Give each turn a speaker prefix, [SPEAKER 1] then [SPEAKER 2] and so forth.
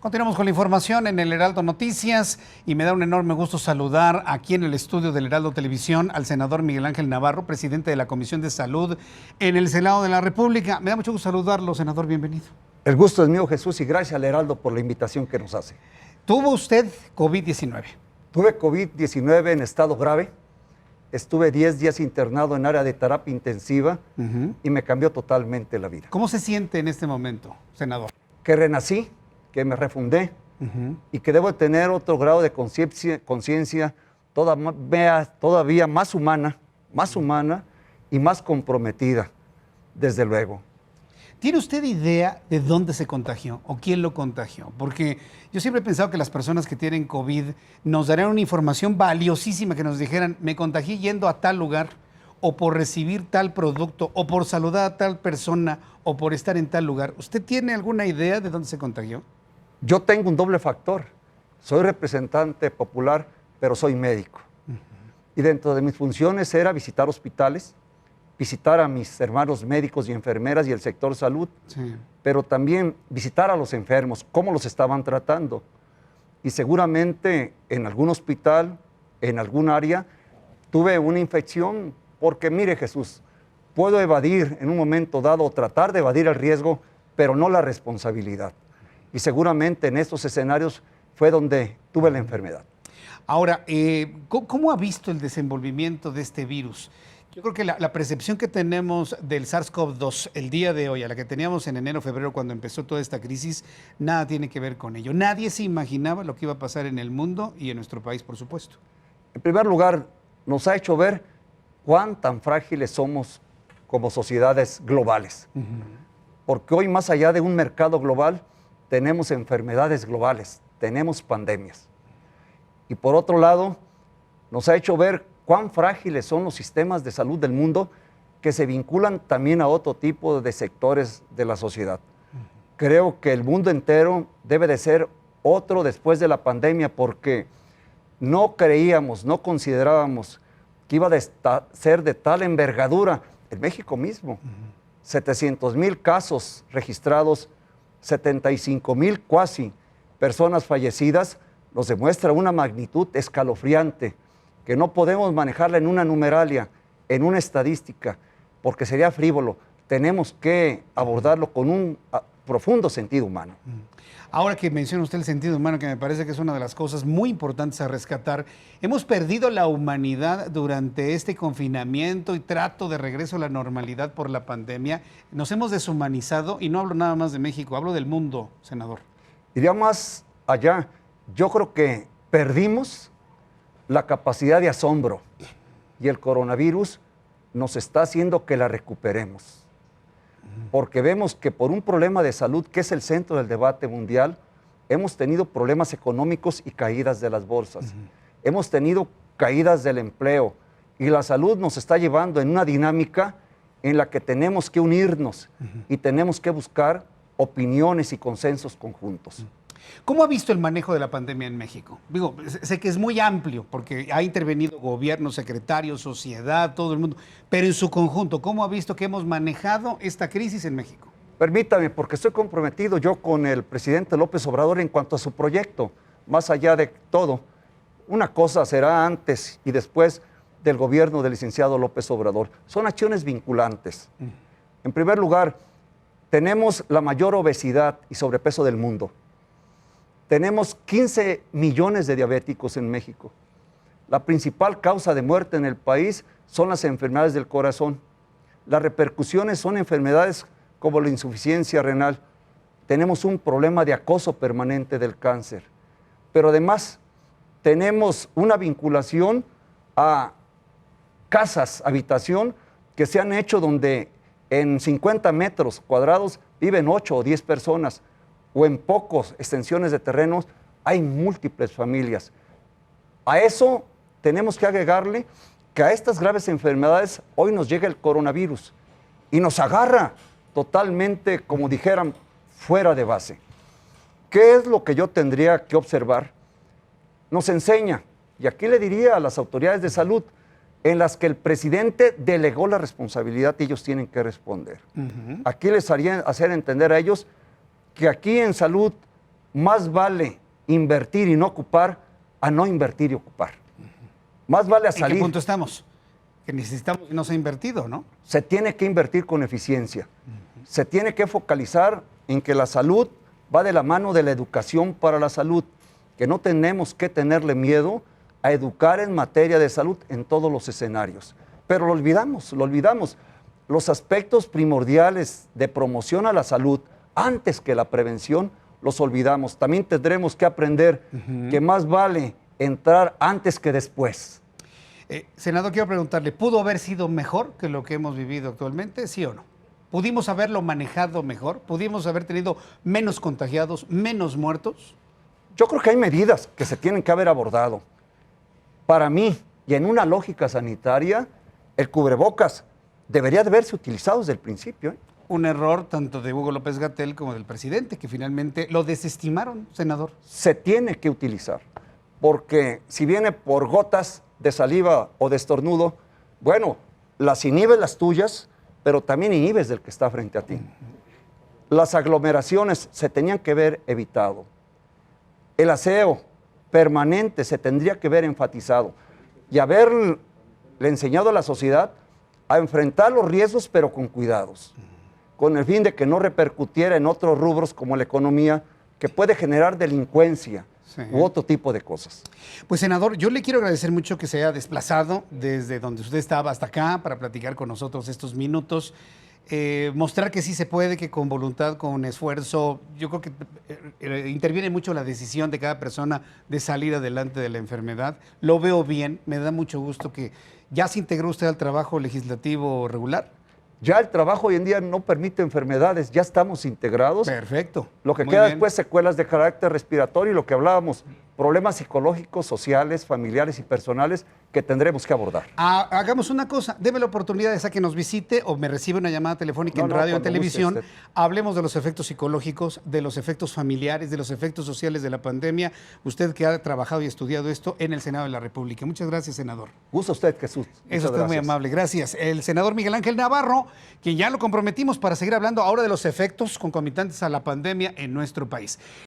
[SPEAKER 1] Continuamos con la información en el Heraldo Noticias y me da un enorme gusto saludar aquí en el estudio del Heraldo Televisión al senador Miguel Ángel Navarro, presidente de la Comisión de Salud en el Senado de la República. Me da mucho gusto saludarlo, senador, bienvenido.
[SPEAKER 2] El gusto es mío, Jesús, y gracias al Heraldo por la invitación que nos hace.
[SPEAKER 1] ¿Tuvo usted COVID-19?
[SPEAKER 2] Tuve COVID-19 en estado grave. Estuve 10 días internado en área de terapia intensiva y me cambió totalmente la vida.
[SPEAKER 1] ¿Cómo se siente en este momento, senador?
[SPEAKER 2] Que renací, que me refundé y que debo tener otro grado de conciencia todavía más humana y más comprometida, desde luego.
[SPEAKER 1] ¿Tiene usted idea de dónde se contagió o quién lo contagió? Porque yo siempre he pensado que las personas que tienen COVID nos darían una información valiosísima, que nos dijeran, me contagié yendo a tal lugar, o por recibir tal producto, o por saludar a tal persona, o por estar en tal lugar. ¿Usted tiene alguna idea de dónde se contagió?
[SPEAKER 2] Yo tengo un doble factor. Soy representante popular, pero soy médico. Y dentro de mis funciones era visitar hospitales, visitar a mis hermanos médicos y enfermeras y el sector salud, pero también visitar a los enfermos, cómo los estaban tratando. Y seguramente en algún hospital, en algún área, tuve una infección, porque mire, Jesús, puedo evadir en un momento dado o tratar de evadir el riesgo, pero no la responsabilidad. Y seguramente en estos escenarios fue donde tuve la enfermedad.
[SPEAKER 1] Ahora, ¿cómo ha visto el desenvolvimiento de este virus? Yo creo que la percepción que tenemos del SARS-CoV-2 el día de hoy, a la que teníamos en enero, febrero, cuando empezó toda esta crisis, nada tiene que ver con ello. Nadie se imaginaba lo que iba a pasar en el mundo y en nuestro país, por supuesto.
[SPEAKER 2] En primer lugar, nos ha hecho ver cuán tan frágiles somos como sociedades globales. Porque hoy, más allá de un mercado global, tenemos enfermedades globales, tenemos pandemias. Y por otro lado, nos ha hecho ver cuán frágiles son los sistemas de salud del mundo, que se vinculan también a otro tipo de sectores de la sociedad. Creo que el mundo entero debe de ser otro después de la pandemia, porque no creíamos, no considerábamos que iba a ser de tal envergadura. En México mismo, 700,000 casos registrados, 75,000 cuasi personas fallecidas, nos demuestra una magnitud escalofriante, que no podemos manejarla en una numeralia, en una estadística, porque sería frívolo. Tenemos que abordarlo con un profundo sentido humano.
[SPEAKER 1] Ahora que menciona usted el sentido humano, que me parece que es una de las cosas muy importantes a rescatar, hemos perdido la humanidad durante este confinamiento y trato de regreso a la normalidad por la pandemia. Nos hemos deshumanizado, y no hablo nada más de México, hablo del mundo, senador.
[SPEAKER 2] Iría más allá. Yo creo que perdimos la capacidad de asombro y el coronavirus nos está haciendo que la recuperemos. Porque vemos que por un problema de salud, que es el centro del debate mundial, hemos tenido problemas económicos y caídas de las bolsas. Hemos tenido caídas del empleo y la salud nos está llevando en una dinámica en la que tenemos que unirnos y tenemos que buscar opiniones y consensos conjuntos.
[SPEAKER 1] ¿Cómo ha visto el manejo de la pandemia en México? Digo, sé que es muy amplio, porque ha intervenido gobierno, secretario, sociedad, todo el mundo, pero en su conjunto, ¿cómo ha visto que hemos manejado esta crisis en México?
[SPEAKER 2] Permítame, porque estoy comprometido yo con el presidente López Obrador en cuanto a su proyecto, más allá de todo. Una cosa será antes y después del gobierno del licenciado López Obrador. Son acciones vinculantes. En primer lugar, tenemos la mayor obesidad y sobrepeso del mundo. Tenemos 15 millones de diabéticos en México. La principal causa de muerte en el país son las enfermedades del corazón. Las repercusiones son enfermedades como la insuficiencia renal. Tenemos un problema de acoso permanente del cáncer. Pero además tenemos una vinculación a casas, habitación, que se han hecho donde en 50 metros cuadrados viven 8 o 10 personas, o en pocas extensiones de terrenos hay múltiples familias. A eso tenemos que agregarle que a estas graves enfermedades hoy nos llega el coronavirus y nos agarra totalmente, como dijeran, fuera de base. ¿Qué es lo que yo tendría que observar? Nos enseña, y aquí le diría a las autoridades de salud, en las que el presidente delegó la responsabilidad y ellos tienen que responder. Aquí les haría hacer entender a ellos que aquí en salud más vale invertir y no ocupar a no invertir y ocupar. Más vale
[SPEAKER 1] ¿En
[SPEAKER 2] salir.
[SPEAKER 1] qué punto estamos? Que necesitamos y no se ha invertido, ¿no?
[SPEAKER 2] Se tiene que invertir con eficiencia. Se tiene que focalizar en que la salud va de la mano de la educación para la salud, que no tenemos que tenerle miedo a educar en materia de salud en todos los escenarios. Pero lo olvidamos, lo olvidamos. Los aspectos primordiales de promoción a la salud, antes que la prevención, los olvidamos. También tendremos que aprender que más vale entrar antes que después.
[SPEAKER 1] Senador, quiero preguntarle, ¿pudo haber sido mejor que lo que hemos vivido actualmente, sí o no? ¿Pudimos haberlo manejado mejor? ¿Pudimos haber tenido menos contagiados, menos muertos?
[SPEAKER 2] Yo creo que hay medidas que se tienen que haber abordado. Para mí, y en una lógica sanitaria, el cubrebocas debería de haberse utilizado desde el principio.
[SPEAKER 1] Un error tanto de Hugo López-Gatell como del presidente, que finalmente lo desestimaron, senador.
[SPEAKER 2] Se tiene que utilizar, porque si viene por gotas de saliva o de estornudo, bueno, las inhibes las tuyas, pero también inhibes del que está frente a ti. Las aglomeraciones se tenían que haber evitado. El aseo permanente se tendría que haber enfatizado y haberle enseñado a la sociedad a enfrentar los riesgos, pero con cuidados, con el fin de que no repercutiera en otros rubros como la economía, que puede generar delincuencia u otro tipo de cosas.
[SPEAKER 1] Pues, senador, yo le quiero agradecer mucho que se haya desplazado desde donde usted estaba hasta acá para platicar con nosotros estos minutos. Mostrar que sí se puede, que con voluntad, con esfuerzo, yo creo que interviene mucho la decisión de cada persona de salir adelante de la enfermedad. Lo veo bien, me da mucho gusto que ya se integró usted al trabajo legislativo regular.
[SPEAKER 2] Ya el trabajo hoy en día no permite enfermedades, ya estamos integrados.
[SPEAKER 1] Perfecto.
[SPEAKER 2] Lo que
[SPEAKER 1] Muy
[SPEAKER 2] queda
[SPEAKER 1] bien.
[SPEAKER 2] después, secuelas de carácter respiratorio y lo que hablábamos, problemas psicológicos, sociales, familiares y personales que tendremos que abordar.
[SPEAKER 1] Hagamos una cosa, deme la oportunidad de que nos visite o me reciba una llamada telefónica en radio o en
[SPEAKER 2] cuando guste
[SPEAKER 1] televisión.
[SPEAKER 2] usted.
[SPEAKER 1] Hablemos de los efectos psicológicos, de los efectos familiares, de los efectos sociales de la pandemia. Usted que ha trabajado y estudiado esto en el Senado de la República. Muchas gracias, senador.
[SPEAKER 2] Gusta usted, Jesús.
[SPEAKER 1] Eso
[SPEAKER 2] Muchas
[SPEAKER 1] es muy
[SPEAKER 2] gracias.
[SPEAKER 1] amable, gracias. El senador Miguel Ángel Navarro, quien ya lo comprometimos para seguir hablando ahora de los efectos concomitantes a la pandemia en nuestro país.